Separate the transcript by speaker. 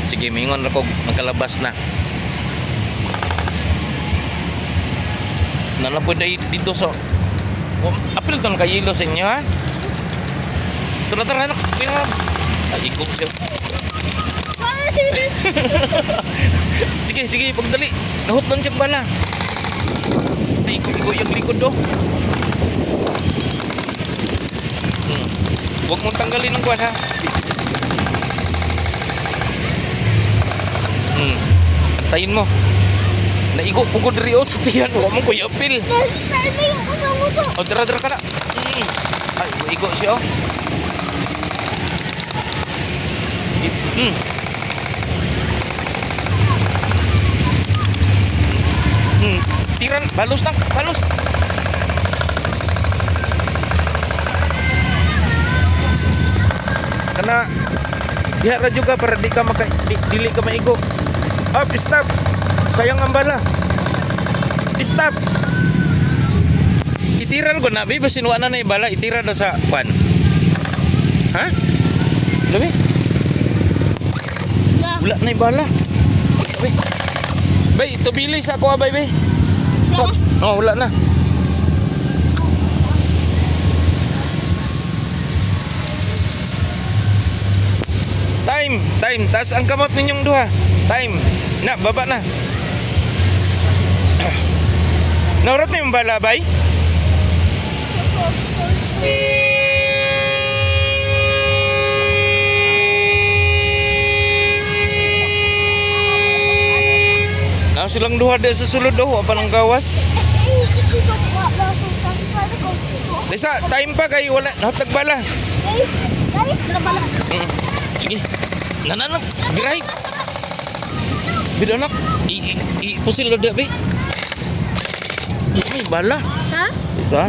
Speaker 1: Sige, mingon ako magkalabas na. Nalapoy dito sa apil ka kayilo sa inyo ha. Tara anak. Ay ikot siya. Sige, pagdali. Nahut lang siya bala. Ay ikot yung likod do. Huwag mong tanggalin ng kwan ha. Antayin mo. Naigo pugod rio sa tiyan. Huwag mong kuya apil. O dara ka na. Ay igo siya oh. Tiran, balos na, balos. Karena diharap juga para di ka dili ka maigo. Stop. Sayang ang bala. Stop. Itiran ko na, babe, sinuwa na yung bala, itira daw sa pan. Ha? Labi? Wala na yung bala. Babe, babe, ito bilis ako, babe. Stop. Oh, wala na. Time. Taas ang kamot ninyong duha. Time. Na, baba na. Naurat na yung bala, bay? Nah, silang duha dia susulod daw, apa nang gawas? Desa, time pa kay wala nahatag bala. Sige. Nananak, biray. Bidanak, pusil lo dia, be. Ini bala.
Speaker 2: Ha?
Speaker 1: Bisa.